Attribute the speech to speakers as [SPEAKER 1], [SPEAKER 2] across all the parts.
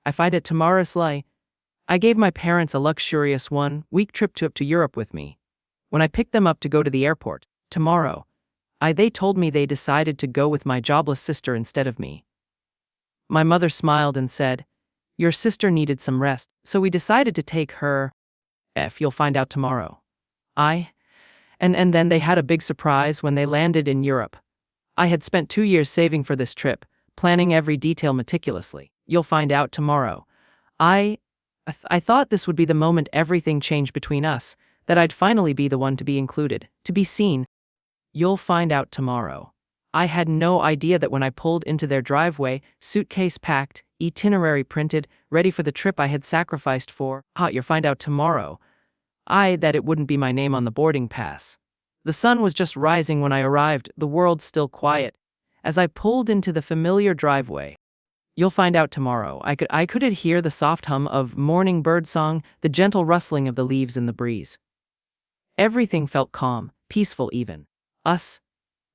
[SPEAKER 1] I find it tomorrow's. I gave my parents a luxurious 1-week trip to Europe with me. When I picked them up to go to the airport, tomorrow, they told me they decided to go with my jobless sister instead of me. My mother smiled and said, "Your sister needed some rest, so we decided to take her. You'll find out tomorrow." And then they had a big surprise when they landed in Europe. I had spent 2 years saving for this trip, planning every detail meticulously. You'll find out tomorrow. I thought this would be the moment everything changed between us, that I'd finally be the one to be included, to be seen. You'll find out tomorrow. I had no idea that when I pulled into their driveway, suitcase packed, itinerary printed, ready for the trip I had sacrificed for, you'll find out tomorrow, that it wouldn't be my name on the boarding pass. The sun was just rising when I arrived, the world still quiet. As I pulled into the familiar driveway, "You'll find out tomorrow," I could hear the soft hum of morning birdsong, the gentle rustling of the leaves in the breeze. Everything felt calm, peaceful even. Us.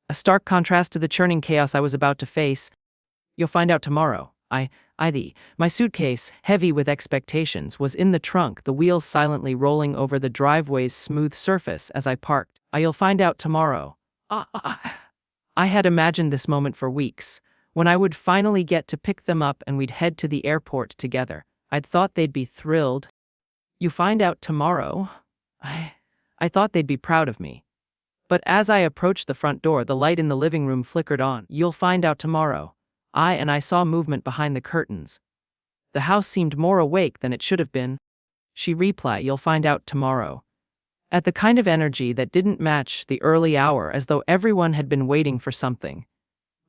[SPEAKER 1] A stark contrast to the churning chaos I was about to face. "You'll find out tomorrow." My suitcase, heavy with expectations, was in the trunk, the wheels silently rolling over the driveway's smooth surface as I parked. "You'll find out tomorrow." I had imagined this moment for weeks, when I would finally get to pick them up and we'd head to the airport together. I'd thought they'd be thrilled. "You find out tomorrow?" I thought they'd be proud of me. But as I approached the front door, the light in the living room flickered on. "You'll find out tomorrow." I saw movement behind the curtains. The house seemed more awake than it should have been. She replied, "You'll find out tomorrow," at the kind of energy that didn't match the early hour, as though everyone had been waiting for something.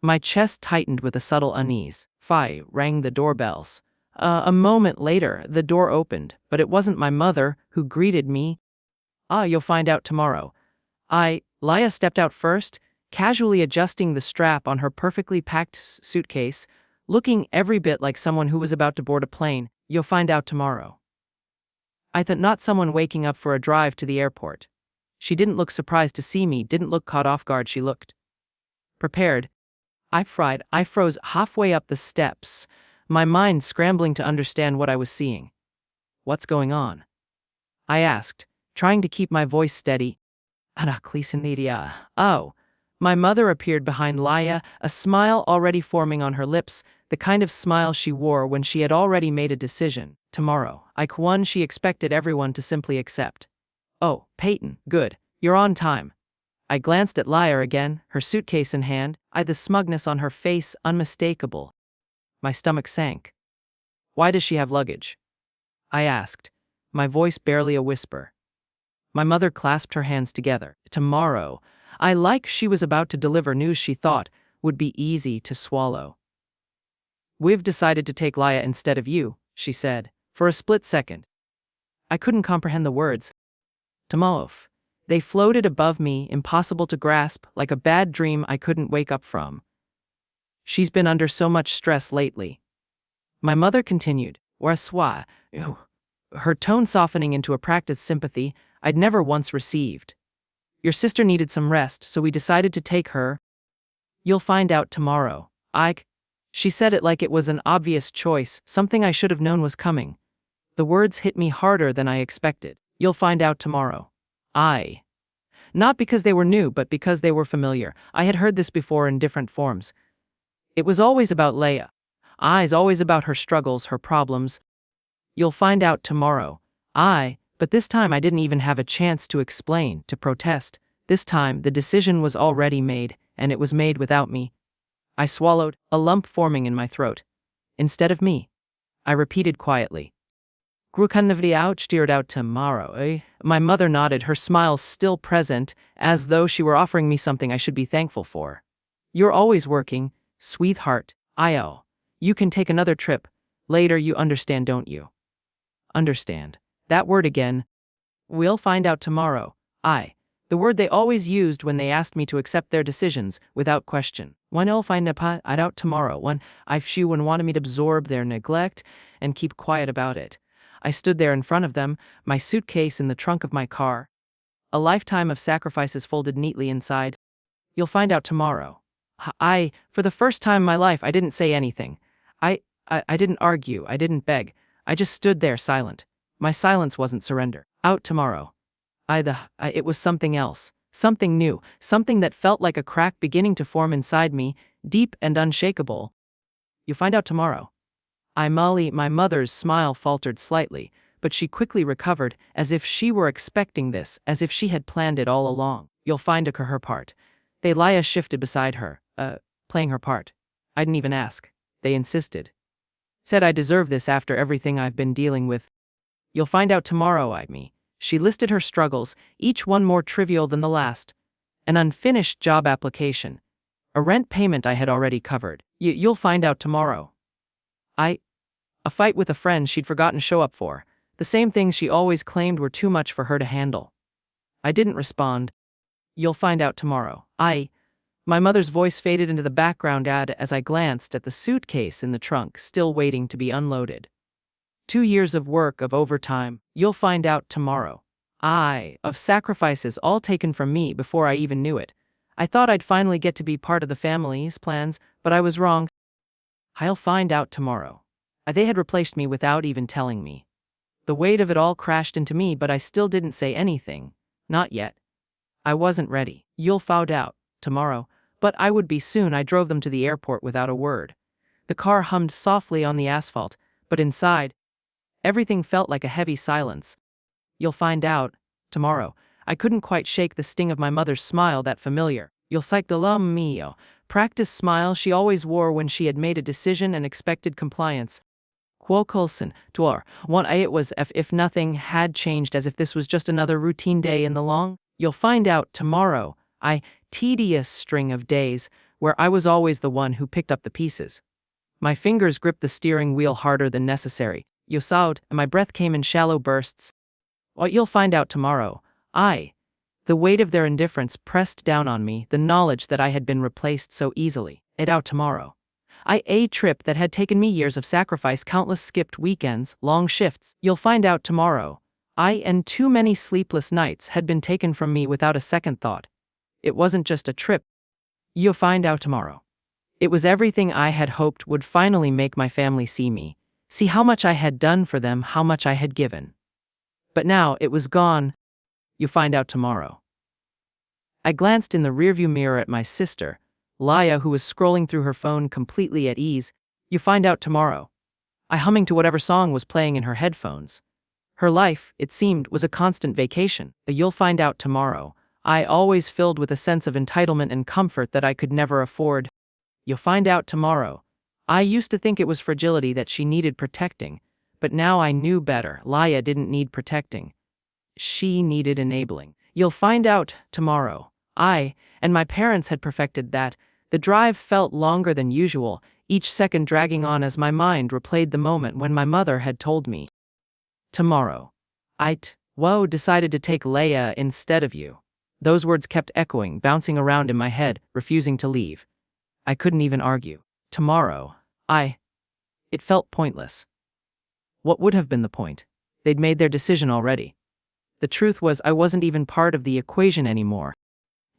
[SPEAKER 1] My chest tightened with a subtle unease. Rang the doorbells. A moment later, the door opened, but it wasn't my mother who greeted me. "You'll find out tomorrow." Laya stepped out first, casually adjusting the strap on her perfectly packed suitcase, looking every bit like someone who was about to board a plane. "You'll find out tomorrow." I thought, not someone waking up for a drive to the airport. She didn't look surprised to see me, didn't look caught off guard, she looked prepared. I froze halfway up the steps, my mind scrambling to understand what I was seeing. "What's going on?" I asked, trying to keep my voice steady. "Oh." My mother appeared behind Laya, a smile already forming on her lips, the kind of smile she wore when she had already made a decision. "Tomorrow." One she expected everyone to simply accept. "Oh, Payton, good. You're on time." I glanced at Laya again, her suitcase in hand, the smugness on her face unmistakable. My stomach sank. "Why does she have luggage?" I asked, my voice barely a whisper. My mother clasped her hands together. "Tomorrow." Like she was about to deliver news she thought would be easy to swallow. "We've decided to take Laya instead of you," she said. For a split second, I couldn't comprehend the words. "Tomorrow." They floated above me, impossible to grasp, like a bad dream I couldn't wake up from. "She's been under so much stress lately," my mother continued, her tone softening into a practiced sympathy I'd never once received. "Your sister needed some rest, so we decided to take her. You'll find out tomorrow." She said it like it was an obvious choice, something I should have known was coming. The words hit me harder than I expected. "You'll find out tomorrow." Not because they were new, but because they were familiar. I had heard this before in different forms. It was always about Leia. Always about her struggles, her problems. "You'll find out tomorrow." But this time I didn't even have a chance to explain, to protest. This time the decision was already made, and it was made without me. I swallowed, a lump forming in my throat. "Instead of me," I repeated quietly. Steered out tomorrow. My mother nodded, her smile still present, as though she were offering me something I should be thankful for. "You're always working, sweetheart. You can take another trip. Later, you understand, don't you?" Understand. That word again. "We'll find out tomorrow." The word they always used when they asked me to accept their decisions, without question. "I'll find out tomorrow." She wanted me to absorb their neglect and keep quiet about it. I stood there in front of them, my suitcase in the trunk of my car. A lifetime of sacrifices folded neatly inside. "You'll find out tomorrow." For the first time in my life, I didn't say anything. I didn't argue, I didn't beg. I just stood there silent. My silence wasn't surrender. Out tomorrow. It was something else. Something new. Something that felt like a crack beginning to form inside me, deep and unshakable. You'll find out tomorrow. My mother's smile faltered slightly, but she quickly recovered, as if she were expecting this, as if she had planned it all along. You'll find her part. Leia shifted beside her, playing her part. I didn't even ask. They insisted. Said I deserve this after everything I've been dealing with. You'll find out tomorrow, She listed her struggles, each one more trivial than the last. An unfinished job application. A rent payment I had already covered. You'll find out tomorrow. A fight with a friend she'd forgotten to show up for. The same things she always claimed were too much for her to handle. I didn't respond. You'll find out tomorrow. My mother's voice faded into the background as I glanced at the suitcase in the trunk, still waiting to be unloaded. 2 years of work, of overtime. You'll find out tomorrow. Of sacrifices all taken from me before I even knew it. I thought I'd finally get to be part of the family's plans, but I was wrong. I'll find out tomorrow. They had replaced me without even telling me. The weight of it all crashed into me, but I still didn't say anything. Not yet. I wasn't ready. You'll find out tomorrow. But I would be soon. I drove them to the airport without a word. The car hummed softly on the asphalt, but inside, everything felt like a heavy silence. You'll find out tomorrow. I couldn't quite shake the sting of my mother's smile, that familiar, you'll mio, practice smile she always wore when she had made a decision and expected compliance. Quokolson, Dwar, one it was if nothing had changed, as if this was just another routine day in the long, you'll find out tomorrow, tedious string of days, where I was always the one who picked up the pieces. My fingers gripped the steering wheel harder than necessary. Yosaud, and my breath came in shallow bursts. You'll find out tomorrow. The weight of their indifference pressed down on me, the knowledge that I had been replaced so easily. Out tomorrow. A trip that had taken me years of sacrifice, countless skipped weekends, long shifts. You'll find out tomorrow. And too many sleepless nights had been taken from me without a second thought. It wasn't just a trip. You'll find out tomorrow. It was everything I had hoped would finally make my family see me, see how much I had done for them, how much I had given. But now it was gone. You'll find out tomorrow. I glanced in the rearview mirror at my sister, Laia, who was scrolling through her phone completely at ease. You'll find out tomorrow. I humming to whatever song was playing in her headphones. Her life, it seemed, was a constant vacation. You'll find out tomorrow. I always filled with a sense of entitlement and comfort that I could never afford. You'll find out tomorrow. I used to think it was fragility that she needed protecting, but now I knew better. Laia didn't need protecting. She needed enabling. You'll find out tomorrow. I and my parents had perfected that. The drive felt longer than usual, each second dragging on as my mind replayed the moment when my mother had told me. Tomorrow. Decided to take Leia instead of you. Those words kept echoing, bouncing around in my head, refusing to leave. I couldn't even argue. Tomorrow. It felt pointless. What would have been the point? They'd made their decision already. The truth was, I wasn't even part of the equation anymore.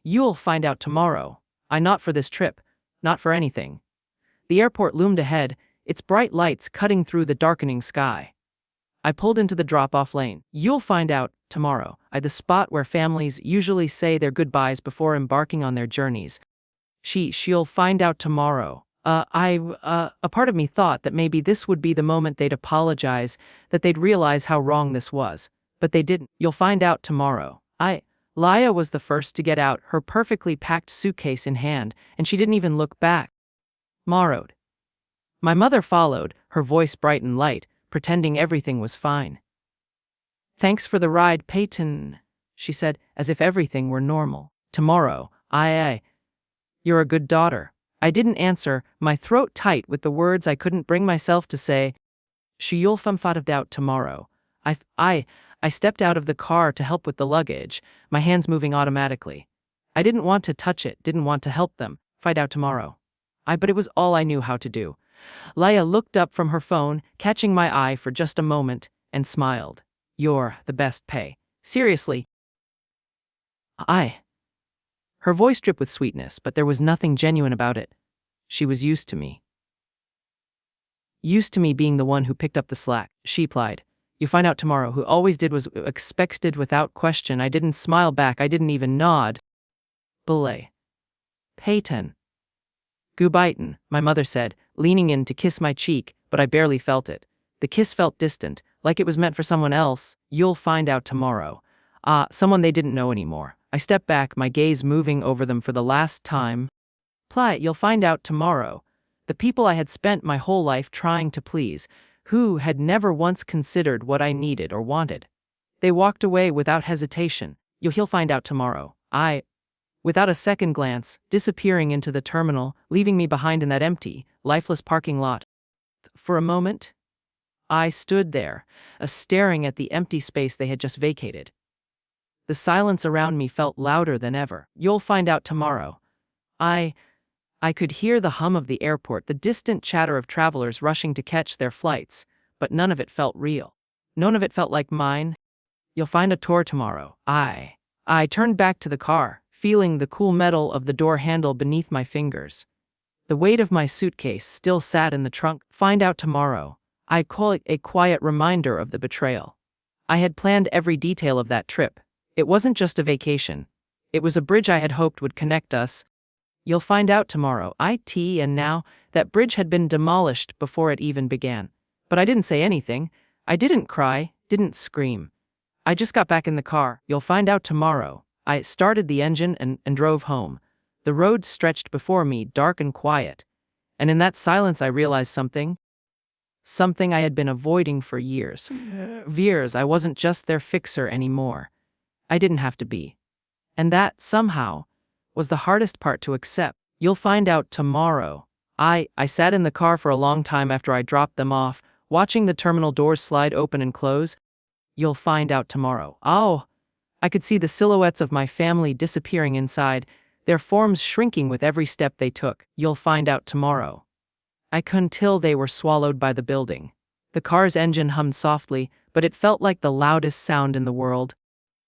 [SPEAKER 1] You'll find out tomorrow. Not for this trip. Not for anything. The airport loomed ahead, its bright lights cutting through the darkening sky. I pulled into the drop-off lane. You'll find out tomorrow. The spot where families usually say their goodbyes before embarking on their journeys. She'll find out tomorrow. A part of me thought that maybe this would be the moment they'd apologize, that they'd realize how wrong this was. But they didn't. You'll find out tomorrow. Laia was the first to get out, her perfectly packed suitcase in hand, and she didn't even look back. Marrowed. My mother followed, her voice bright and light, pretending everything was fine. Thanks for the ride, Payton, she said, as if everything were normal. Tomorrow. You're a good daughter. I didn't answer, my throat tight with the words I couldn't bring myself to say. You'll find out tomorrow. I stepped out of the car to help with the luggage, my hands moving automatically. I didn't want to touch it, didn't want to help them. Find out tomorrow. But it was all I knew how to do. Laia looked up from her phone, catching my eye for just a moment, and smiled. You're the best pay. Seriously. Her voice dripped with sweetness, but there was nothing genuine about it. She was used to me. Used to me being the one who picked up the slack, she replied. You find out tomorrow. Who always did was expected without question. I didn't smile back. I didn't even nod. Belay. Payton. Goodbye, my mother said, leaning in to kiss my cheek, but I barely felt it. The kiss felt distant, like it was meant for someone else. You'll find out tomorrow. Someone they didn't know anymore. I stepped back, my gaze moving over them for the last time. You'll find out tomorrow. The people I had spent my whole life trying to please, who had never once considered what I needed or wanted. They walked away without hesitation. He'll find out tomorrow. Without a second glance, disappearing into the terminal, leaving me behind in that empty, lifeless parking lot. For a moment, I stood there, staring at the empty space they had just vacated. The silence around me felt louder than ever. You'll find out tomorrow. I could hear the hum of the airport, the distant chatter of travelers rushing to catch their flights, but none of it felt real. None of it felt like mine. You'll find a tour tomorrow. I turned back to the car, feeling the cool metal of the door handle beneath my fingers. The weight of my suitcase still sat in the trunk. Find out tomorrow. I call it a quiet reminder of the betrayal. I had planned every detail of that trip. It wasn't just a vacation. It was a bridge I had hoped would connect us. You'll find out tomorrow. And now, that bridge had been demolished before it even began. But I didn't say anything. I didn't cry, didn't scream. I just got back in the car. You'll find out tomorrow. I started the engine and drove home. The road stretched before me, dark and quiet. And in that silence I realized something. Something I had been avoiding for years. I wasn't just their fixer anymore. I didn't have to be. And that, somehow, was the hardest part to accept. You'll find out tomorrow. I sat in the car for a long time after I dropped them off, watching the terminal doors slide open and close. You'll find out tomorrow. I could see the silhouettes of my family disappearing inside, their forms shrinking with every step they took. You'll find out tomorrow. Until they were swallowed by the building. The car's engine hummed softly, but it felt like the loudest sound in the world.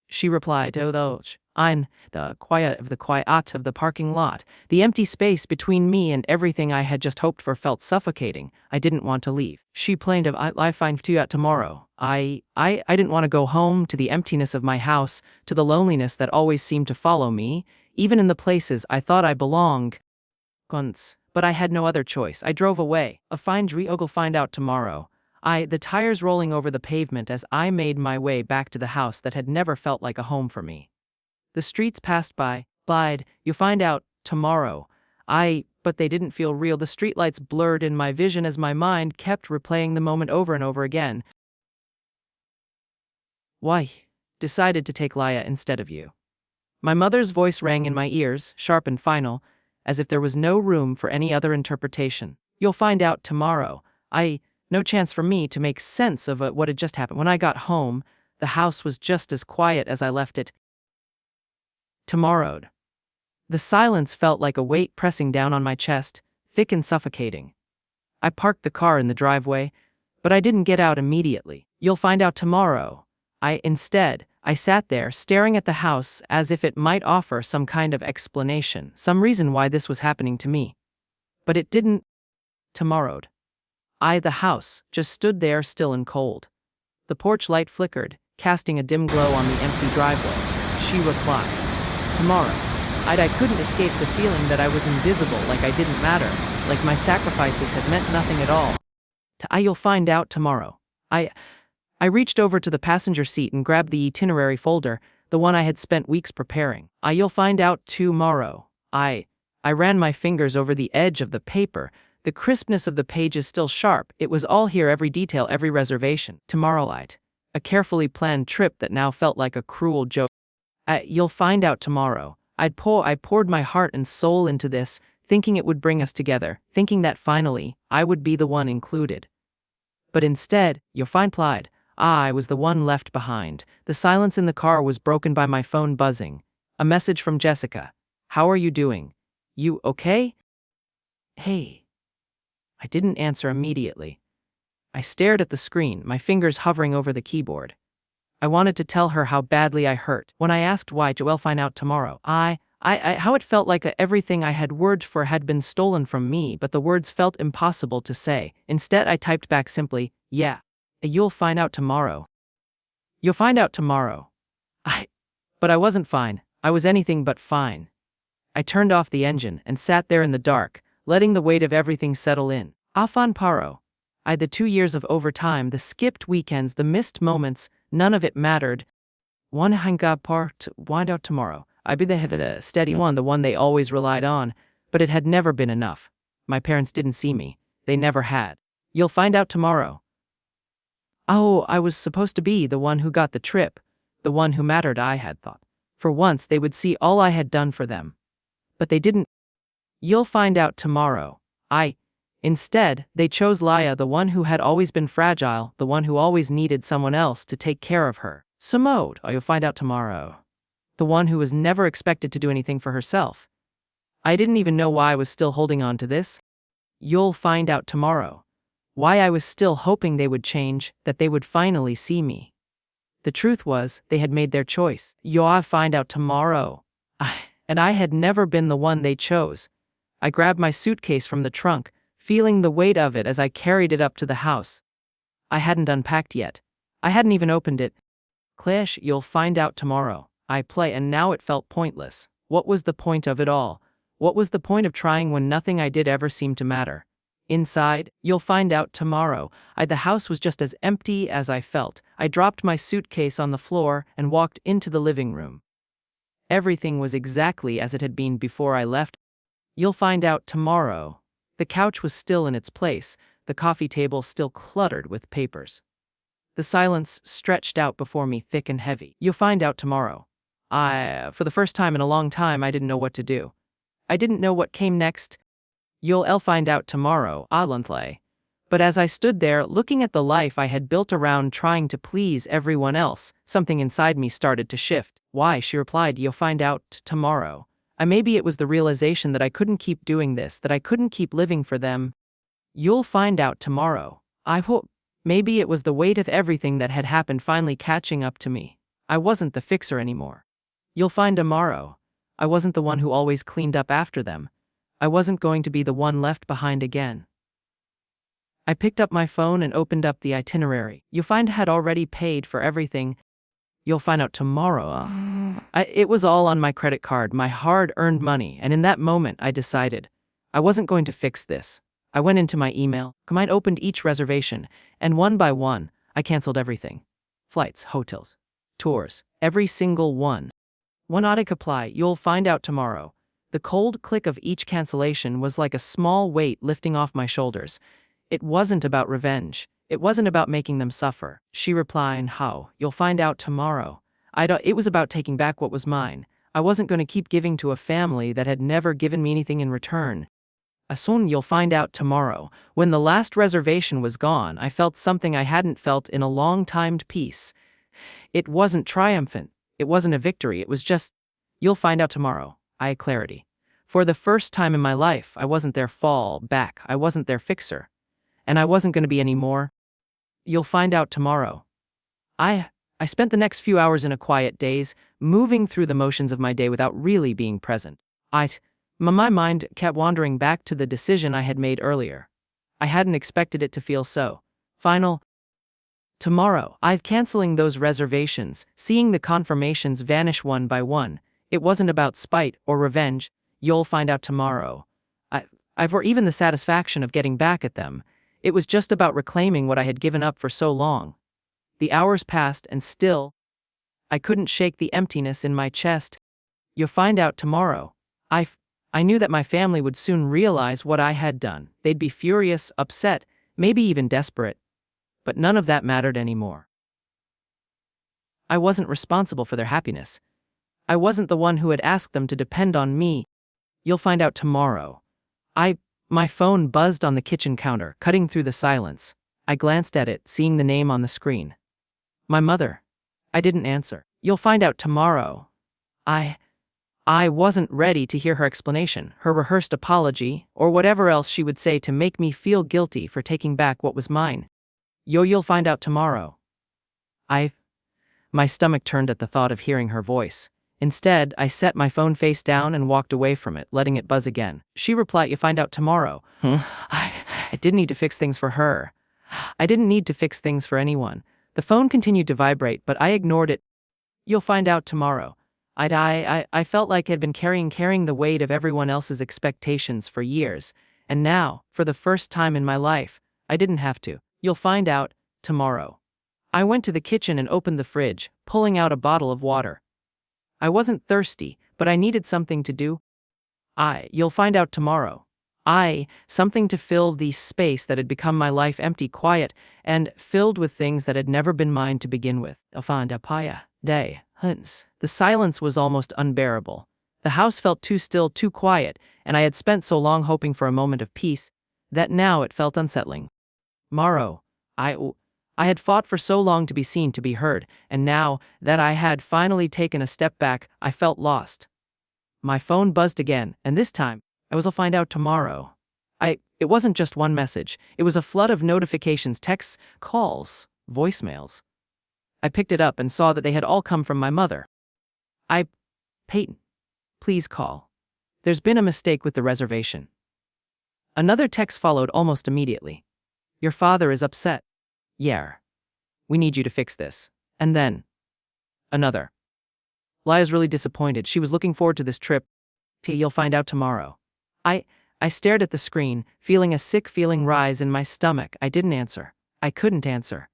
[SPEAKER 1] She replied, the quiet of the parking lot. The empty space between me and everything I had just hoped for felt suffocating. I didn't want to leave. She plained of, I find you out tomorrow. I didn't want to go home, to the emptiness of my house, to the loneliness that always seemed to follow me, even in the places I thought I belonged. But I had no other choice. I drove away. You'll find out tomorrow. The tires rolling over the pavement as I made my way back to the house that had never felt like a home for me. The streets passed by. You'll find out tomorrow. But they didn't feel real. The streetlights blurred in my vision as my mind kept replaying the moment over and over again. Why? Decided to take Laya instead of you. My mother's voice rang in my ears, sharp and final, as if there was no room for any other interpretation. You'll find out tomorrow. No chance for me to make sense of what had just happened. When I got home, the house was just as quiet as I left it. Tomorrow. The silence felt like a weight pressing down on my chest, thick and suffocating. I parked the car in the driveway, but I didn't get out immediately. You'll find out tomorrow. Instead, I sat there staring at the house as if it might offer some kind of explanation, some reason why this was happening to me. But it didn't. Tomorrow. The house, just stood there still and cold. The porch light flickered, casting a dim glow on the empty driveway. She replied, tomorrow. I couldn't escape the feeling that I was invisible, like I didn't matter, like my sacrifices had meant nothing at all. You'll find out tomorrow. I reached over to the passenger seat and grabbed the itinerary folder, the one I had spent weeks preparing. You'll find out tomorrow. I ran my fingers over the edge of the paper, the crispness of the pages still sharp. It was all here, every detail, every reservation. Tomorrow, a carefully planned trip that now felt like a cruel joke. You'll find out tomorrow. I poured my heart and soul into this, thinking it would bring us together, thinking that finally, I would be the one included. But instead, you'll find plied. I was the one left behind. The silence in the car was broken by my phone buzzing. A message from Jessica. How are you doing? You okay? Hey. I didn't answer immediately. I stared at the screen, my fingers hovering over the keyboard. I wanted to tell her how badly I hurt. When I asked why Joelle find out tomorrow, I How it felt like everything I had worked for had been stolen from me, but the words felt impossible to say. Instead, I typed back simply, yeah, you'll find out tomorrow. You'll find out tomorrow. But I wasn't fine. I was anything but fine. I turned off the engine and sat there in the dark, letting the weight of everything settle in. Afan paro. The 2 years of overtime, the skipped weekends, the missed moments, none of it mattered. One hanga par to wind out tomorrow. I be the steady one, the one they always relied on, but it had never been enough. My parents didn't see me. They never had. You'll find out tomorrow. Oh, I was supposed to be the one who got the trip, the one who mattered, I had thought. For once, they would see all I had done for them. But they didn't. You'll find out tomorrow. Instead, they chose Laya, the one who had always been fragile, the one who always needed someone else to take care of her. Samode, you'll find out tomorrow. The one who was never expected to do anything for herself. I didn't even know why I was still holding on to this. You'll find out tomorrow. Why I was still hoping they would change, that they would finally see me. The truth was, they had made their choice. You'll find out tomorrow. And I had never been the one they chose. I grabbed my suitcase from the trunk, feeling the weight of it as I carried it up to the house. I hadn't unpacked yet. I hadn't even opened it. Clash, you'll find out tomorrow. I play, and now it felt pointless. What was the point of it all? What was the point of trying when nothing I did ever seemed to matter? Inside, you'll find out tomorrow. The house was just as empty as I felt. I dropped my suitcase on the floor and walked into the living room. Everything was exactly as it had been before I left. You'll find out tomorrow. The couch was still in its place, the coffee table still cluttered with papers. The silence stretched out before me thick and heavy. You'll find out tomorrow. For the first time in a long time, I didn't know what to do. I didn't know what came next. You'll find out tomorrow, Aluntlay. But as I stood there, looking at the life I had built around trying to please everyone else, something inside me started to shift. Why, she replied, you'll find out tomorrow. Maybe it was the realization that I couldn't keep doing this, that I couldn't keep living for them. You'll find out tomorrow. I hope. Maybe it was the weight of everything that had happened finally catching up to me. I wasn't the fixer anymore. You'll find tomorrow. I wasn't the one who always cleaned up after them. I wasn't going to be the one left behind again. I picked up my phone and opened up the itinerary. You'll find had already paid for everything. You'll find out tomorrow. It was all on my credit card, my hard-earned money, and in that moment I decided I wasn't going to fix this. I went into my email, opened each reservation, and one by one, I canceled everything. Flights, hotels, tours, every single one. One automatic apply, you'll find out tomorrow. The cold click of each cancellation was like a small weight lifting off my shoulders. It wasn't about revenge. It wasn't about making them suffer. She replied, how? You'll find out tomorrow. It was about taking back what was mine. I wasn't going to keep giving to a family that had never given me anything in return. Soon you'll find out tomorrow. When the last reservation was gone, I felt something I hadn't felt in a long time, peace. It wasn't triumphant. It wasn't a victory. It was just, you'll find out tomorrow. I had clarity. For the first time in my life, I wasn't their fall back. I wasn't their fixer. And I wasn't going to be anymore. You'll find out tomorrow. I spent the next few hours in a quiet daze, moving through the motions of my day without really being present. My mind kept wandering back to the decision I had made earlier. I hadn't expected it to feel so final. Tomorrow, I've canceling those reservations, seeing the confirmations vanish one by one. It wasn't about spite or revenge. You'll find out tomorrow. Or even the satisfaction of getting back at them. It was just about reclaiming what I had given up for so long. The hours passed and still, I couldn't shake the emptiness in my chest. You'll find out tomorrow. I knew that my family would soon realize what I had done. They'd be furious, upset, maybe even desperate. But none of that mattered anymore. I wasn't responsible for their happiness. I wasn't the one who had asked them to depend on me. You'll find out tomorrow. My phone buzzed on the kitchen counter, cutting through the silence. I glanced at it, seeing the name on the screen. My mother. I didn't answer. You'll find out tomorrow. I wasn't ready to hear her explanation, her rehearsed apology, or whatever else she would say to make me feel guilty for taking back what was mine. You'll find out tomorrow. My stomach turned at the thought of hearing her voice. Instead, I set my phone face down and walked away from it, letting it buzz again. She replied, "You find out tomorrow." I didn't need to fix things for her. I didn't need to fix things for anyone. The phone continued to vibrate, but I ignored it. "You'll find out tomorrow." I felt like I'd been carrying the weight of everyone else's expectations for years. And now, for the first time in my life, I didn't have to. "You'll find out tomorrow." I went to the kitchen and opened the fridge, pulling out a bottle of water. I wasn't thirsty, but I needed something to do. You'll find out tomorrow. Something to fill the space that had become my life, empty, quiet, and filled with things that had never been mine to begin with. The silence was almost unbearable. The house felt too still, too quiet, and I had spent so long hoping for a moment of peace that now it felt unsettling. Morrow. I had fought for so long to be seen, to be heard, and now that I had finally taken a step back, I felt lost. My phone buzzed again, and this time, I'll find out tomorrow. It wasn't just one message. It was a flood of notifications, texts, calls, voicemails. I picked it up and saw that they had all come from my mother. "Payton, please call. There's been a mistake with the reservation." Another text followed almost immediately. "Your father is upset. Yeah. We need you to fix this." And then, another. "Lia's really disappointed. She was looking forward to this trip. You'll find out tomorrow." I stared at the screen, feeling a sick feeling rise in my stomach. I didn't answer. I couldn't answer.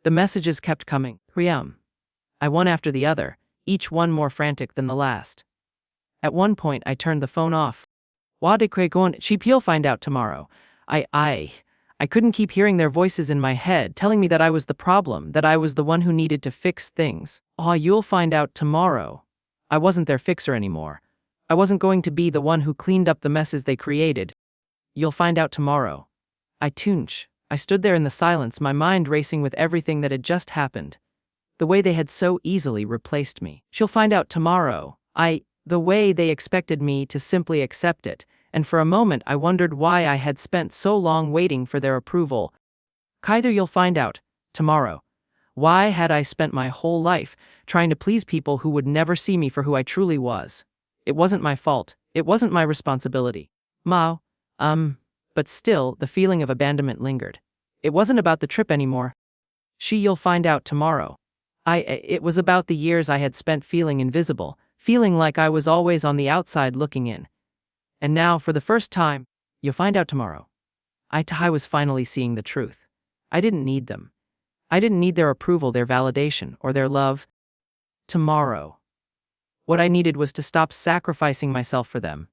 [SPEAKER 1] The messages kept coming. One after the other, each one more frantic than the last. At one point, I turned the phone off. "She'll find out tomorrow." I couldn't keep hearing their voices in my head, telling me that I was the problem, that I was the one who needed to fix things. "You'll find out tomorrow." I wasn't their fixer anymore. I wasn't going to be the one who cleaned up the messes they created. "You'll find out tomorrow." I stood there in the silence, my mind racing with everything that had just happened. The way they had so easily replaced me. "She'll find out tomorrow." The way they expected me to simply accept it. And for a moment I wondered why I had spent so long waiting for their approval. "You'll find out tomorrow." Why had I spent my whole life trying to please people who would never see me for who I truly was? It wasn't my fault. It wasn't my responsibility. But still, the feeling of abandonment lingered. It wasn't about the trip anymore. You'll find out tomorrow. It was about the years I had spent feeling invisible, feeling like I was always on the outside looking in. And now, for the first time, "You'll find out tomorrow." I was finally seeing the truth. I didn't need them. I didn't need their approval, their validation, or their love. Tomorrow. What I needed was to stop sacrificing myself for them.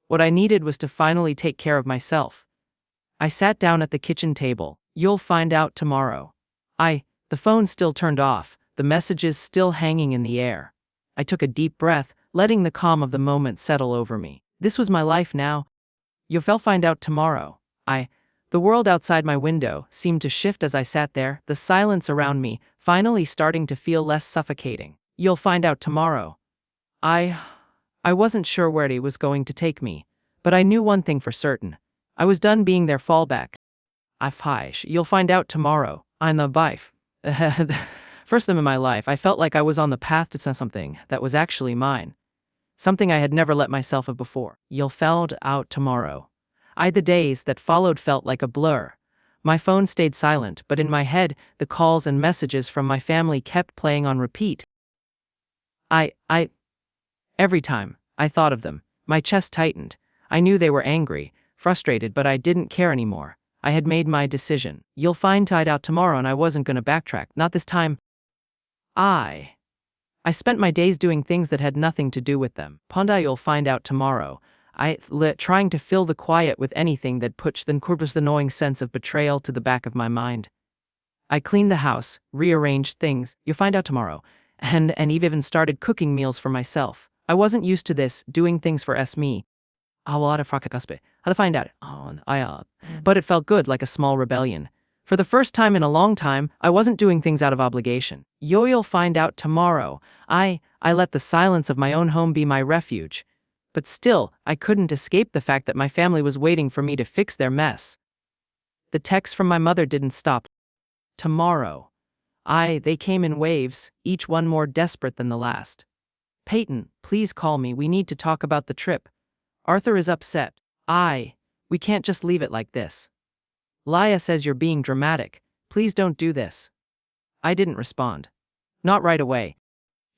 [SPEAKER 1] What I needed was to finally take care of myself. I sat down at the kitchen table. "You'll find out tomorrow." The phone still turned off, the messages still hanging in the air. I took a deep breath, letting the calm of the moment settle over me. This was my life now. "You'll find out tomorrow." The world outside my window seemed to shift as I sat there, the silence around me finally starting to feel less suffocating. "You'll find out tomorrow." I wasn't sure where it was going to take me, but I knew one thing for certain. I was done being their fallback. "You'll find out tomorrow." I'm the bife. First time in my life, I felt like I was on the path to something that was actually mine. Something I had never let myself have before. "You'll find out tomorrow." The days that followed felt like a blur. My phone stayed silent, but in my head, the calls and messages from my family kept playing on repeat. Every time I thought of them, my chest tightened. I knew they were angry, frustrated, but I didn't care anymore. I had made my decision. "You'll find out tomorrow," and I wasn't going to backtrack. Not this time. I spent my days doing things that had nothing to do with them. "You'll find out tomorrow." Trying to fill the quiet with anything that pushed the annoying sense of betrayal to the back of my mind. I cleaned the house, rearranged things. "You'll find out tomorrow." And even started cooking meals for myself. I wasn't used to this, doing things for me. How to find out. But it felt good, like a small rebellion. For the first time in a long time, I wasn't doing things out of obligation. "You'll find out tomorrow." I let the silence of my own home be my refuge. But still, I couldn't escape the fact that my family was waiting for me to fix their mess. The texts from my mother didn't stop. Tomorrow. They came in waves, each one more desperate than the last. Payton, please call me. We need to talk about the trip. Arthur is upset. We can't just leave it like this. Laya says you're being dramatic. Please don't do this. I didn't respond. Not right away.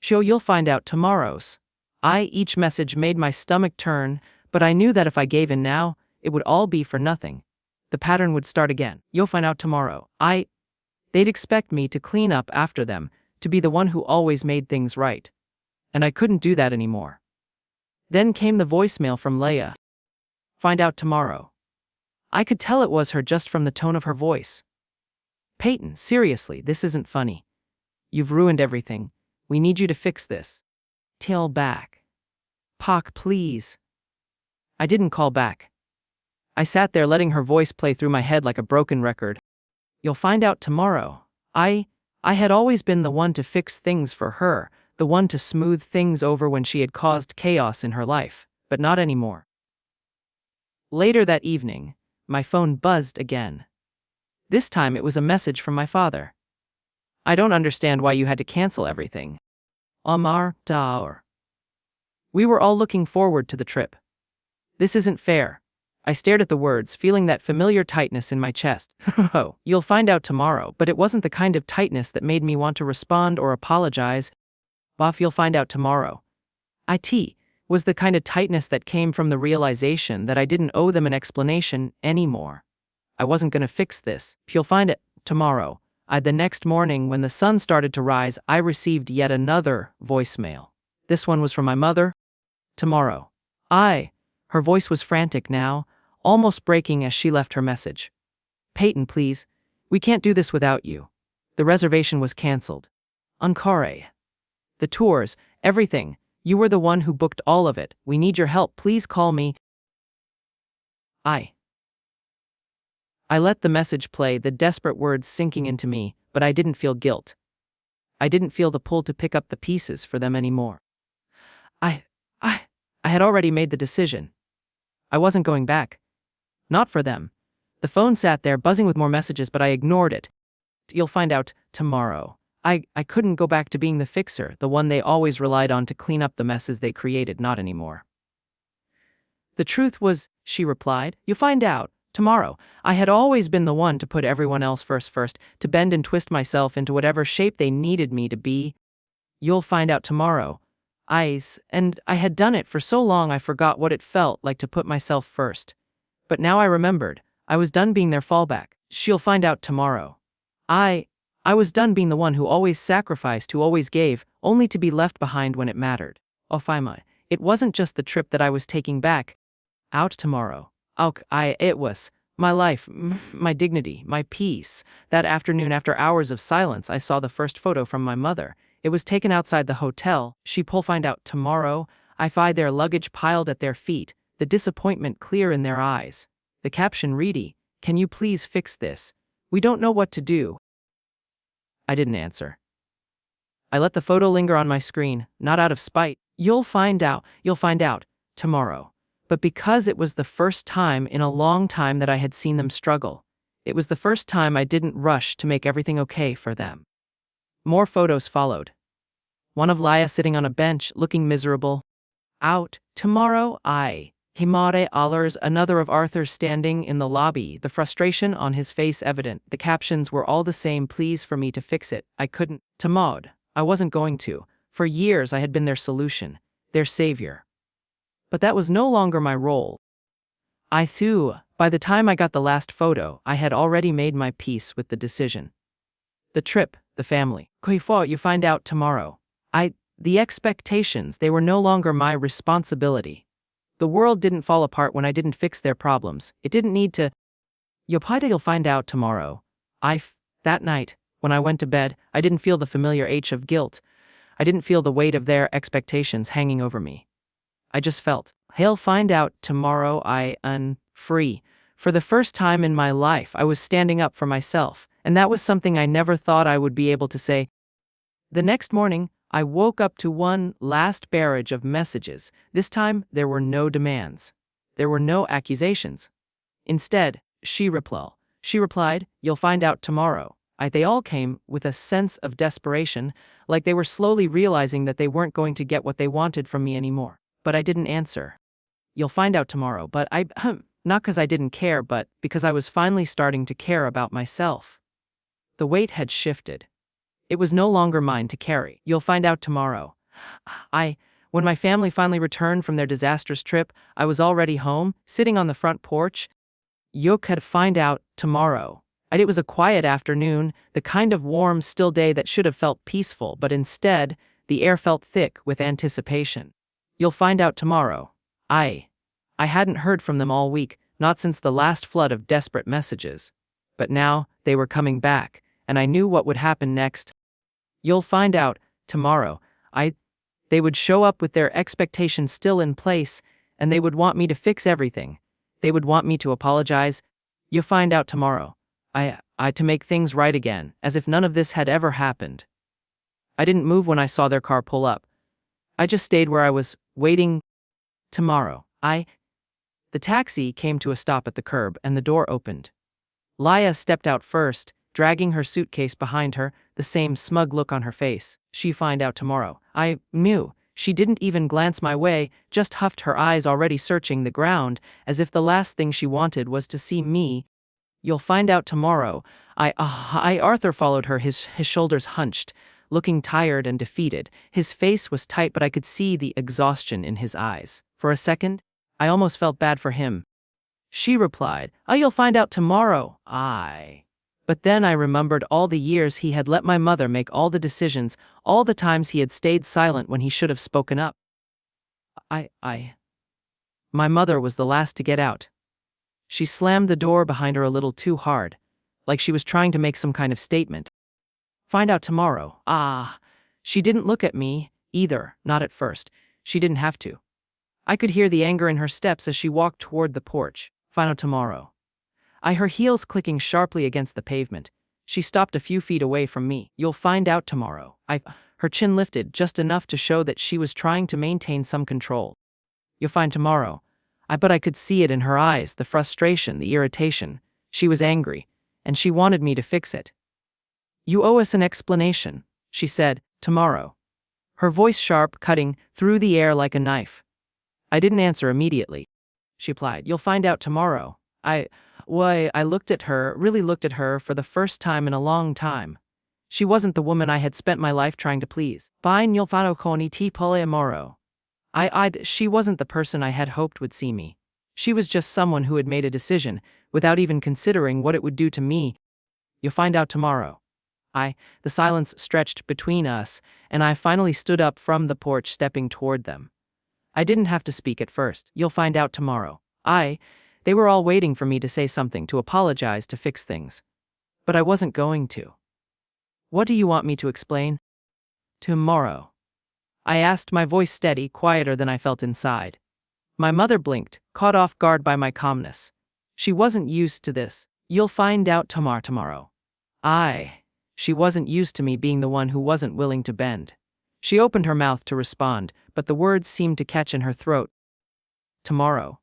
[SPEAKER 1] You'll find out tomorrow's. Each message made my stomach turn, but I knew that if I gave in now, it would all be for nothing. The pattern would start again. You'll find out tomorrow. They'd expect me to clean up after them, to be the one who always made things right. And I couldn't do that anymore. Then came the voicemail from Leia. Find out tomorrow. I could tell it was her just from the tone of her voice. Payton, seriously, this isn't funny. You've ruined everything. We need you to fix this. Tail back. Pock, please. I didn't call back. I sat there letting her voice play through my head like a broken record. You'll find out tomorrow. I had always been the one to fix things for her, the one to smooth things over when she had caused chaos in her life, but not anymore. Later that evening, my phone buzzed again. This time it was a message from my father. I don't understand why you had to cancel everything. Amar Daur. We were all looking forward to the trip. This isn't fair. I stared at the words, feeling that familiar tightness in my chest. Oh, you'll find out tomorrow, but it wasn't the kind of tightness that made me want to respond or apologize. You'll find out tomorrow. It was the kind of tightness that came from the realization that I didn't owe them an explanation anymore. I wasn't going to fix this. You'll find it tomorrow. The next morning, when the sun started to rise, I received yet another voicemail. This one was from my mother. Tomorrow. Her voice was frantic now, almost breaking as she left her message. Payton, please. We can't do this without you. The reservation was cancelled. Encore. The tours, everything. You were the one who booked all of it. We need your help. Please call me. I let the message play, the desperate words sinking into me, but I didn't feel guilt. I didn't feel the pull to pick up the pieces for them anymore. I had already made the decision. I wasn't going back. Not for them. The phone sat there buzzing with more messages, but I ignored it. You'll find out tomorrow. I couldn't go back to being the fixer, the one they always relied on to clean up the messes they created, not anymore. The truth was, she replied, you'll find out tomorrow. I had always been the one to put everyone else first, to bend and twist myself into whatever shape they needed me to be. You'll find out tomorrow. And I had done it for so long I forgot what it felt like to put myself first. But now I remembered. I was done being their fallback. She'll find out tomorrow. I was done being the one who always sacrificed, who always gave, only to be left behind when it mattered. It wasn't just the trip that I was taking back. Out tomorrow. It was my life, my dignity, my peace. That afternoon, after hours of silence, I saw the first photo from my mother. It was taken outside the hotel. She'll find out tomorrow. I find their luggage piled at their feet, the disappointment clear in their eyes. The caption ready, can you please fix this? We don't know what to do. I didn't answer. I let the photo linger on my screen, not out of spite. You'll find out tomorrow. But because it was the first time in a long time that I had seen them struggle. It was the first time I didn't rush to make everything okay for them. More photos followed. One of Laya sitting on a bench, looking miserable. Out tomorrow, Himare Allers, another of Arthur standing in the lobby, the frustration on his face evident. The captions were all the same, please for me to fix it. I couldn't. Tamad. I wasn't going to. For years I had been their solution, their savior. But that was no longer my role. By the time I got the last photo, I had already made my peace with the decision. The trip, the family. You find out tomorrow. The expectations, they were no longer my responsibility. The world didn't fall apart when I didn't fix their problems. It didn't need to. You'll find out tomorrow. That night, when I went to bed, I didn't feel the familiar ache of guilt. I didn't feel the weight of their expectations hanging over me. I just felt, he'll find out tomorrow. Free. For the first time in my life, I was standing up for myself, and that was something I never thought I would be able to say. The next morning, I woke up to one last barrage of messages. This time, there were no demands. There were no accusations. Instead, she replied, you'll find out tomorrow. They all came with a sense of desperation, like they were slowly realizing that they weren't going to get what they wanted from me anymore. But I didn't answer. You'll find out tomorrow, but not because I didn't care, but because I was finally starting to care about myself. The weight had shifted. It was no longer mine to carry. You'll find out tomorrow. When my family finally returned from their disastrous trip, I was already home, sitting on the front porch. You could find out tomorrow. It was a quiet afternoon, the kind of warm, still day that should have felt peaceful, but instead, the air felt thick with anticipation. You'll find out tomorrow. I hadn't heard from them all week, not since the last flood of desperate messages. But now, they were coming back, and I knew what would happen next. You'll find out tomorrow. They would show up with their expectations still in place, and they would want me to fix everything. They would want me to apologize. You'll find out tomorrow. To make things right again, as if none of this had ever happened. I didn't move when I saw their car pull up. I just stayed where I was, waiting. Tomorrow. The taxi came to a stop at the curb, and the door opened. Laya stepped out first, dragging her suitcase behind her, the same smug look on her face. She find out tomorrow. She didn't even glance my way, just huffed, her eyes already searching the ground, as if the last thing she wanted was to see me. You'll find out tomorrow. Arthur followed her, his shoulders hunched, looking tired and defeated. His face was tight, but I could see the exhaustion in his eyes. For a second, I almost felt bad for him. She replied, you'll find out tomorrow. But then I remembered all the years he had let my mother make all the decisions, all the times he had stayed silent when he should have spoken up. My mother was the last to get out. She slammed the door behind her a little too hard, like she was trying to make some kind of statement. Find out tomorrow. She didn't look at me, either, not at first. She didn't have to. I could hear the anger in her steps as she walked toward the porch. Find out tomorrow. Her heels clicking sharply against the pavement. She stopped a few feet away from me. You'll find out tomorrow. Her chin lifted just enough to show that she was trying to maintain some control. You'll find tomorrow. But I could see it in her eyes, the frustration, the irritation. She was angry, and she wanted me to fix it. You owe us an explanation, she said, tomorrow. Her voice sharp, cutting through the air like a knife. I didn't answer immediately. She replied, you'll find out tomorrow. I looked at her, really looked at her for the first time in a long time. She wasn't the woman I had spent my life trying to please. She wasn't the person I had hoped would see me. She was just someone who had made a decision, without even considering what it would do to me. You'll find out tomorrow. The silence stretched between us, and I finally stood up from the porch, stepping toward them. I didn't have to speak at first. You'll find out tomorrow. They were all waiting for me to say something, to apologize, to fix things. But I wasn't going to. What do you want me to explain? Tomorrow. I asked, my voice steady, quieter than I felt inside. My mother blinked, caught off guard by my calmness. She wasn't used to this. You'll find out tomorrow. She wasn't used to me being the one who wasn't willing to bend. She opened her mouth to respond, but the words seemed to catch in her throat. Tomorrow.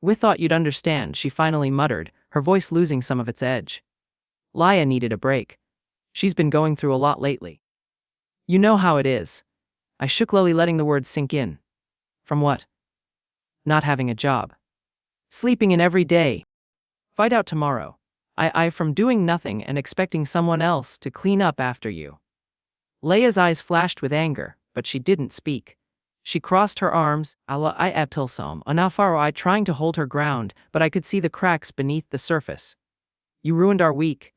[SPEAKER 1] We thought you'd understand, she finally muttered, her voice losing some of its edge. Laya needed a break. She's been going through a lot lately. You know how it is. I shook, slowly letting the words sink in. From what? Not having a job. Sleeping in every day. Find out tomorrow. From doing nothing and expecting someone else to clean up after you. Laya's eyes flashed with anger, but she didn't speak. She crossed her arms, trying to hold her ground, but I could see the cracks beneath the surface. You ruined our week.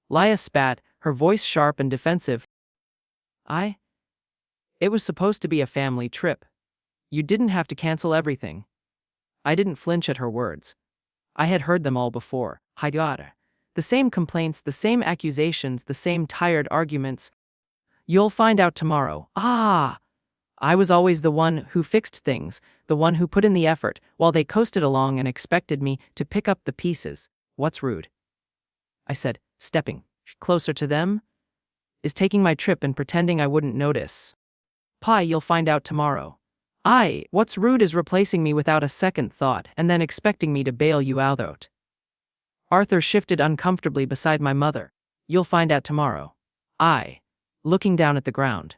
[SPEAKER 1] Laya spat, her voice sharp and defensive. It was supposed to be a family trip. You didn't have to cancel everything. I didn't flinch at her words. I had heard them all before. The same complaints, the same accusations, the same tired arguments. You'll find out tomorrow. I was always the one who fixed things, the one who put in the effort, while they coasted along and expected me to pick up the pieces. What's rude? I said, stepping closer to them. Is taking my trip and pretending I wouldn't notice. You'll find out tomorrow. What's rude is replacing me without a second thought and then expecting me to bail you out. Arthur shifted uncomfortably beside my mother. You'll find out tomorrow. Looking down at the ground.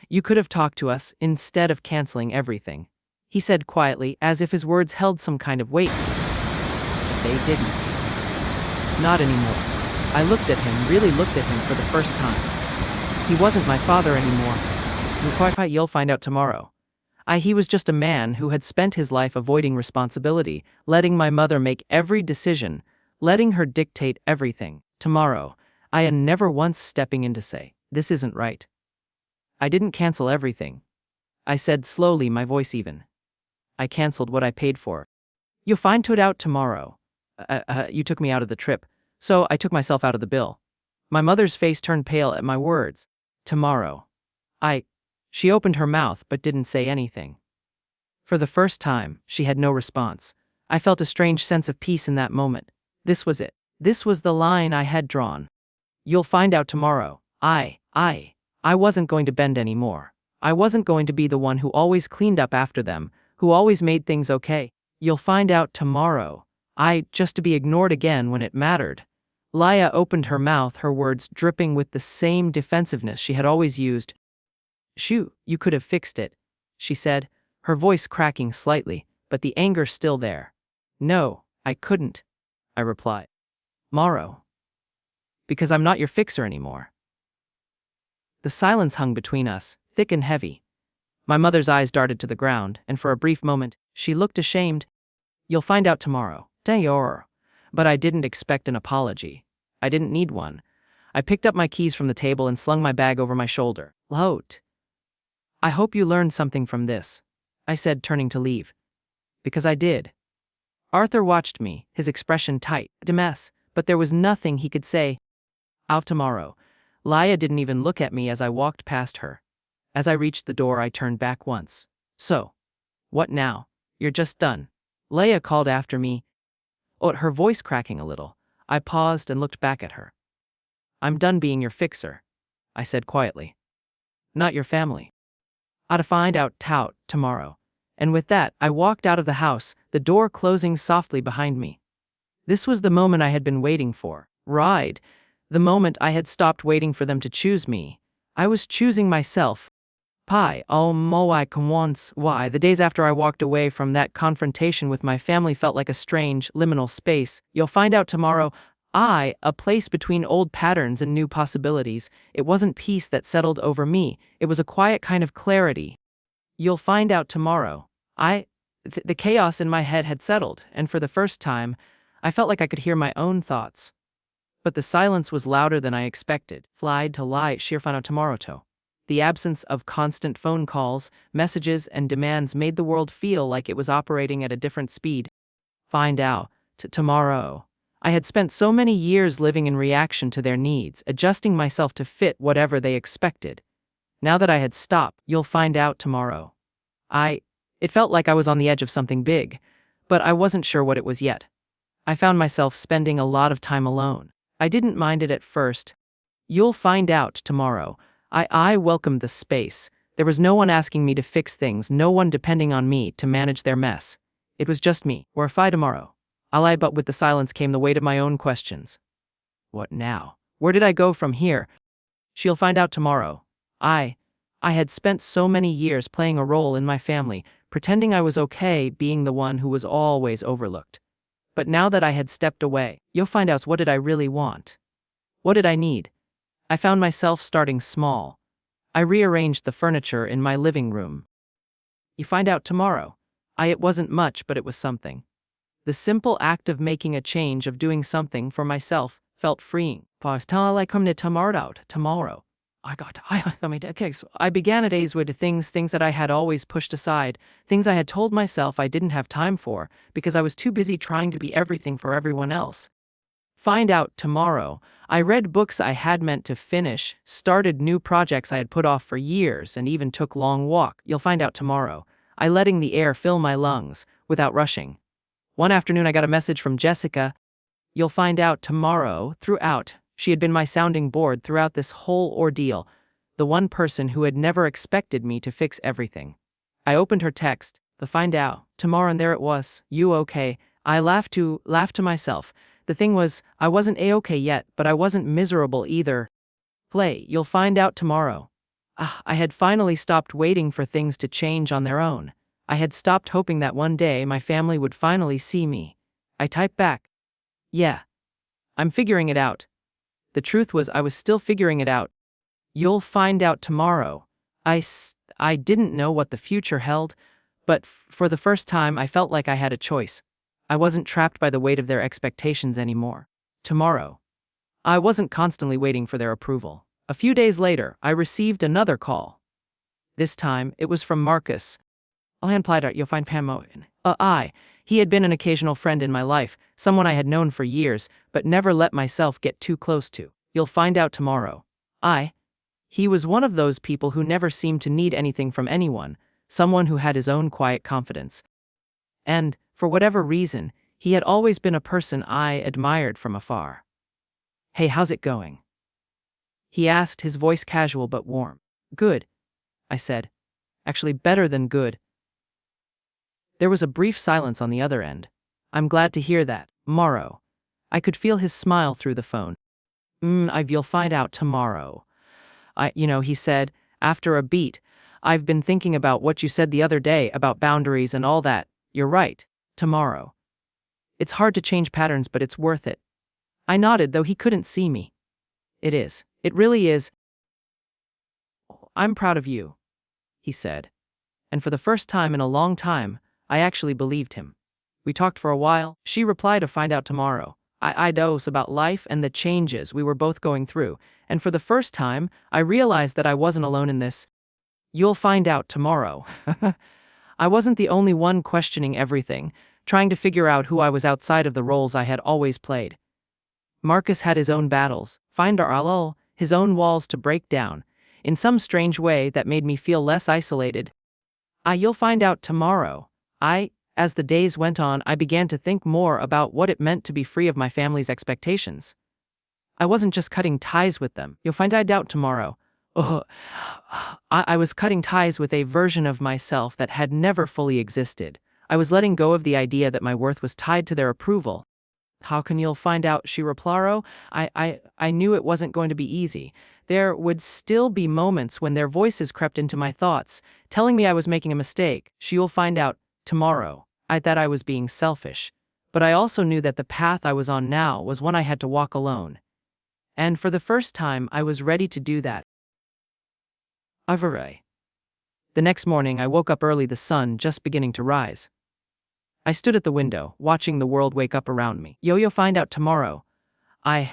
[SPEAKER 1] You could have talked to us instead of canceling everything, he said quietly, as if his words held some kind of weight. But they didn't. Not anymore. I looked at him, really looked at him for the first time. He wasn't my father anymore. You'll find out tomorrow. He was just a man who had spent his life avoiding responsibility, letting my mother make every decision, letting her dictate everything. Tomorrow, I had never once stepping in to say, this isn't right. I didn't cancel everything. I said slowly, my voice even. I canceled what I paid for. You'll find it out tomorrow. You took me out of the trip, so I took myself out of the bill. My mother's face turned pale at my words. Tomorrow. She opened her mouth but didn't say anything. For the first time, she had no response. I felt a strange sense of peace in that moment. This was it. This was the line I had drawn. You'll find out tomorrow. I wasn't going to bend anymore. I wasn't going to be the one who always cleaned up after them, who always made things okay. You'll find out tomorrow. Just to be ignored again when it mattered. Laya opened her mouth, her words dripping with the same defensiveness she had always used. Shoo, you could have fixed it, she said, her voice cracking slightly, but the anger still there. No, I couldn't, I replied. Tomorrow. Because I'm not your fixer anymore. The silence hung between us, thick and heavy. My mother's eyes darted to the ground, and for a brief moment, she looked ashamed. You'll find out tomorrow. But I didn't expect an apology. I didn't need one. I picked up my keys from the table and slung my bag over my shoulder. Lout. I hope you learned something from this, I said, turning to leave. Because I did. Arthur watched me, his expression tight, a mess, but there was nothing he could say. Out tomorrow. Laya didn't even look at me as I walked past her. As I reached the door, I turned back once. So, what now? You're just done. Laya called after me. Her voice cracking a little. I paused and looked back at her. I'm done being your fixer, I said quietly. Not your family. I'd find out tomorrow. And with that, I walked out of the house, the door closing softly behind me. This was the moment I had been waiting for. Right. The moment I had stopped waiting for them to choose me. I was choosing myself. The days after I walked away from that confrontation with my family felt like a strange, liminal space. You'll find out tomorrow. A place between old patterns and new possibilities. It wasn't peace that settled over me. It was a quiet kind of clarity. You'll find out tomorrow. The chaos in my head had settled, and for the first time, I felt like I could hear my own thoughts. But the silence was louder than I expected. Flied to lie, sheer find out tomorrow to. The absence of constant phone calls, messages, and demands made the world feel like it was operating at a different speed. Find out tomorrow. I had spent so many years living in reaction to their needs, adjusting myself to fit whatever they expected. Now that I had stopped, you'll find out tomorrow. It felt like I was on the edge of something big, but I wasn't sure what it was yet. I found myself spending a lot of time alone. I didn't mind it at first. You'll find out tomorrow. I welcomed the space. There was no one asking me to fix things, no one depending on me to manage their mess. It was just me. Or if I tomorrow. But with the silence came the weight of my own questions. What now? Where did I go from here? She'll find out tomorrow. I had spent so many years playing a role in my family, pretending I was okay being the one who was always overlooked. But now that I had stepped away, you'll find out what did I really want? What did I need? I found myself starting small. I rearranged the furniture in my living room. You find out tomorrow. It wasn't much, but it was something. The simple act of making a change, of doing something for myself, felt freeing. Tomorrow. I began at days with things that I had always pushed aside, things I had told myself I didn't have time for, because I was too busy trying to be everything for everyone else. Find out tomorrow. I read books I had meant to finish, started new projects I had put off for years, and even took long walks. You'll find out tomorrow. I letting the air fill my lungs, without rushing. One afternoon I got a message from Jessica. You'll find out tomorrow. Throughout, she had been my sounding board throughout this whole ordeal, the one person who had never expected me to fix everything. I opened her text, the find out tomorrow, and there it was. You okay? I laughed to myself. The thing was, I wasn't A-okay yet, but I wasn't miserable either. Play, you'll find out tomorrow. I had finally stopped waiting for things to change on their own. I had stopped hoping that one day my family would finally see me. I typed back, yeah, I'm figuring it out. The truth was I was still figuring it out. You'll find out tomorrow. I didn't know what the future held, but for the first time I felt like I had a choice. I wasn't trapped by the weight of their expectations anymore. Tomorrow. I wasn't constantly waiting for their approval. A few days later, I received another call. This time, it was from Marcus. You'll find Pamo. He had been an occasional friend in my life, someone I had known for years, but never let myself get too close to. You'll find out tomorrow. He was one of those people who never seemed to need anything from anyone, someone who had his own quiet confidence. And, for whatever reason, he had always been a person I admired from afar. Hey, how's it going? He asked, his voice casual but warm. Good, I said. Actually, better than good. There was a brief silence on the other end. I'm glad to hear that, Morrow. I could feel his smile through the phone. You'll find out tomorrow. He said, after a beat, I've been thinking about what you said the other day about boundaries and all that. You're right, tomorrow. It's hard to change patterns, but it's worth it. I nodded, though he couldn't see me. It is. It really is. I'm proud of you, he said. And for the first time in a long time, I actually believed him. We talked for a while. She replied to find out tomorrow. I dose about life and the changes we were both going through, and for the first time, I realized that I wasn't alone in this. You'll find out tomorrow. I wasn't the only one questioning everything, trying to figure out who I was outside of the roles I had always played. Marcus had his own battles, his own walls to break down, in some strange way that made me feel less isolated. You'll find out tomorrow. As the days went on, I began to think more about what it meant to be free of my family's expectations. I wasn't just cutting ties with them. You'll find out tomorrow. I was cutting ties with a version of myself that had never fully existed. I was letting go of the idea that my worth was tied to their approval. How can you'll find out, she replied. I knew it wasn't going to be easy. There would still be moments when their voices crept into my thoughts, telling me I was making a mistake. You'll find out tomorrow. I thought I was being selfish, but I also knew that the path I was on now was one I had to walk alone. And for the first time, I was ready to do that. The next morning, I woke up early, the sun just beginning to rise. I stood at the window, watching the world wake up around me. You'll find out tomorrow. I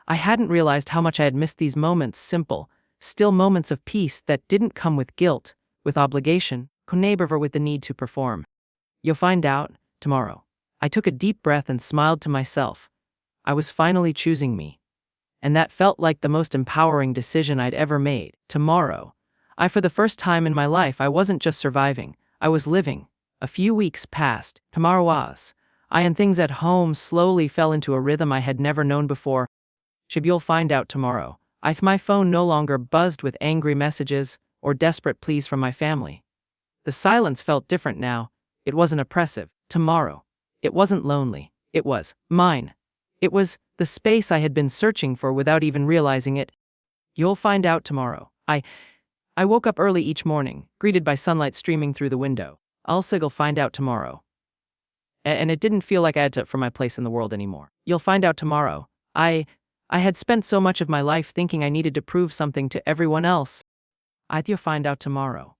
[SPEAKER 1] hadn't realized how much I had missed these moments, simple, still moments of peace that didn't come with guilt, with obligation, never with the need to perform. You'll find out tomorrow. I took a deep breath and smiled to myself. I was finally choosing me. And that felt like the most empowering decision I'd ever made. Tomorrow. For the first time in my life, I wasn't just surviving, I was living. A few weeks passed. Tomorrow was. And things at home slowly fell into a rhythm I had never known before. You'll find out tomorrow. My phone no longer buzzed with angry messages or desperate pleas from my family. The silence felt different now. It wasn't oppressive. Tomorrow. It wasn't lonely. It was mine. It was the space I had been searching for without even realizing it. You'll find out tomorrow. I woke up early each morning, greeted by sunlight streaming through the window. I'll find out tomorrow. And it didn't feel like I had to for my place in the world anymore. You'll find out tomorrow. I had spent so much of my life thinking I needed to prove something to everyone else. You'll find out tomorrow.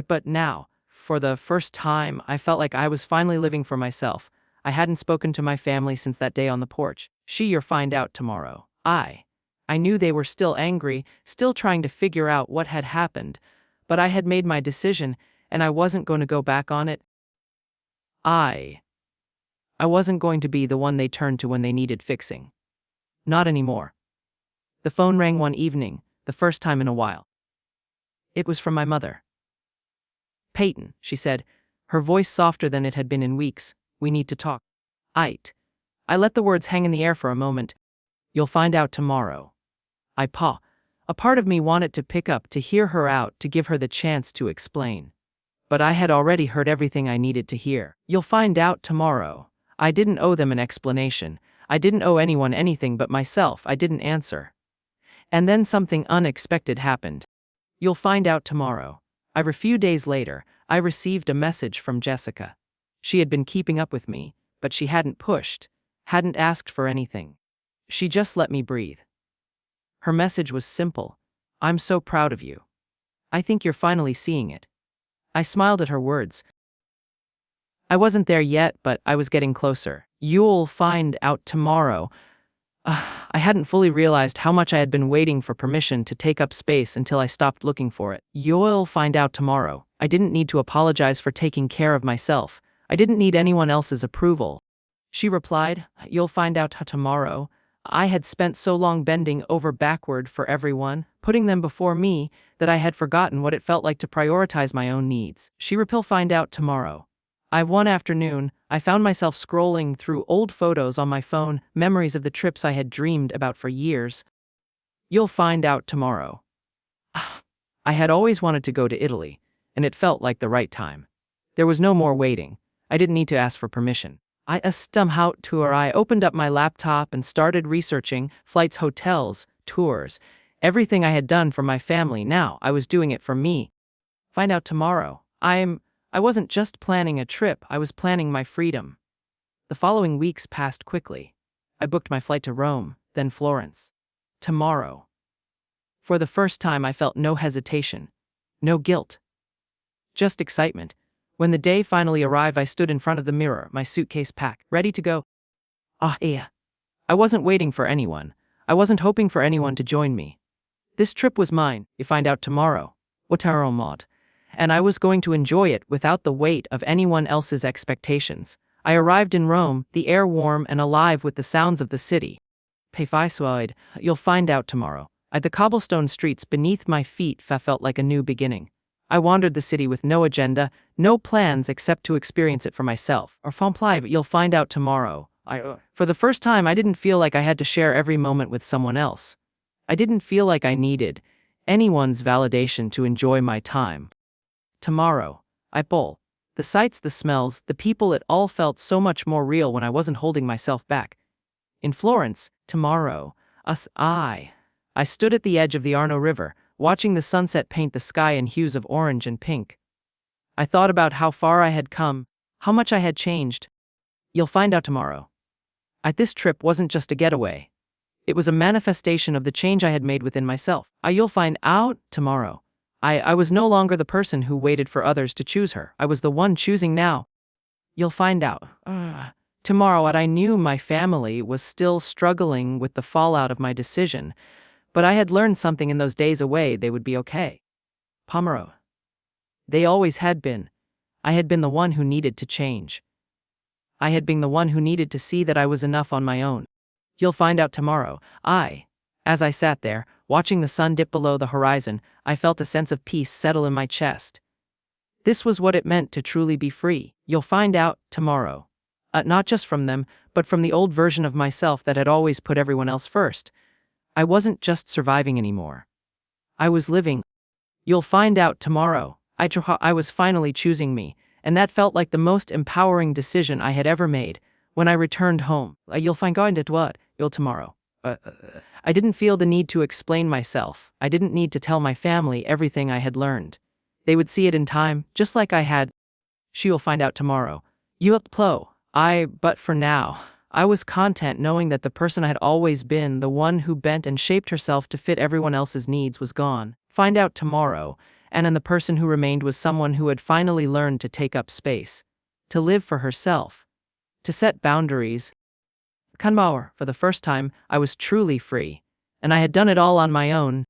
[SPEAKER 1] But now, for the first time, I felt like I was finally living for myself. I hadn't spoken to my family since that day on the porch. You'll find out tomorrow. I knew they were still angry, still trying to figure out what had happened, but I had made my decision, and I wasn't going to go back on it. I wasn't going to be the one they turned to when they needed fixing. Not anymore. The phone rang one evening, the first time in a while. It was from my mother. Payton, she said, her voice softer than it had been in weeks. We need to talk. I let the words hang in the air for a moment. You'll find out tomorrow. A part of me wanted to pick up, to hear her out, to give her the chance to explain. But I had already heard everything I needed to hear. You'll find out tomorrow. I didn't owe them an explanation. I didn't owe anyone anything but myself. I didn't answer. And then something unexpected happened. You'll find out tomorrow. A few days later, I received a message from Jessica. She had been keeping up with me, but she hadn't pushed, hadn't asked for anything. She just let me breathe. Her message was simple. I'm so proud of you. I think you're finally seeing it. I smiled at her words. I wasn't there yet, but I was getting closer. You'll find out tomorrow. I hadn't fully realized how much I had been waiting for permission to take up space until I stopped looking for it. You'll find out tomorrow. I didn't need to apologize for taking care of myself. I didn't need anyone else's approval. She replied, you'll find out tomorrow. I had spent so long bending over backward for everyone, putting them before me, that I had forgotten what it felt like to prioritize my own needs. She replied, find out tomorrow. One afternoon, I found myself scrolling through old photos on my phone, memories of the trips I had dreamed about for years. You'll find out tomorrow. I had always wanted to go to Italy, and it felt like the right time. There was no more waiting. I didn't need to ask for permission. I opened up my laptop and started researching flights, hotels, tours, everything I had done for my family. Now I was doing it for me. Find out tomorrow. I wasn't just planning a trip, I was planning my freedom. The following weeks passed quickly. I booked my flight to Rome, then Florence. Tomorrow. For the first time, I felt no hesitation, no guilt, just excitement. When the day finally arrived, I stood in front of the mirror, my suitcase packed, ready to go. I wasn't waiting for anyone. I wasn't hoping for anyone to join me. This trip was mine. You find out tomorrow. And I was going to enjoy it without the weight of anyone else's expectations. I arrived in Rome, the air warm and alive with the sounds of the city. You'll find out tomorrow. The cobblestone streets beneath my feet felt like a new beginning. I wandered the city with no agenda, no plans except to experience it for myself. You'll find out tomorrow. For the first time, I didn't feel like I had to share every moment with someone else. I didn't feel like I needed anyone's validation to enjoy my time. Tomorrow, the sights, the smells, the people, it all felt so much more real when I wasn't holding myself back. In Florence, tomorrow, I stood at the edge of the Arno River, watching the sunset paint the sky in hues of orange and pink. I thought about how far I had come, how much I had changed. You'll find out tomorrow. This trip wasn't just a getaway. It was a manifestation of the change I had made within myself. You'll find out tomorrow. I was no longer the person who waited for others to choose her. I was the one choosing now. You'll find out. Tomorrow, I knew my family was still struggling with the fallout of my decision, but I had learned something in those days away. They would be okay. Pomero. They always had been. I had been the one who needed to change. I had been the one who needed to see that I was enough on my own. You'll find out tomorrow. As I sat there, watching the sun dip below the horizon, I felt a sense of peace settle in my chest. This was what it meant to truly be free. You'll find out tomorrow. Not just from them, but from the old version of myself that had always put everyone else first. I wasn't just surviving anymore. I was living. You'll find out tomorrow. I was finally choosing me, and that felt like the most empowering decision I had ever made. When I returned home, you'll find out what? You'll tomorrow. I didn't feel the need to explain myself. I didn't need to tell my family everything I had learned. They would see it in time, just like I had. She will find out tomorrow. But for now, I was content knowing that the person I had always been, the one who bent and shaped herself to fit everyone else's needs, was gone. Find out tomorrow. And the person who remained was someone who had finally learned to take up space, to live for herself, to set boundaries. For the first time, I was truly free, and I had done it all on my own.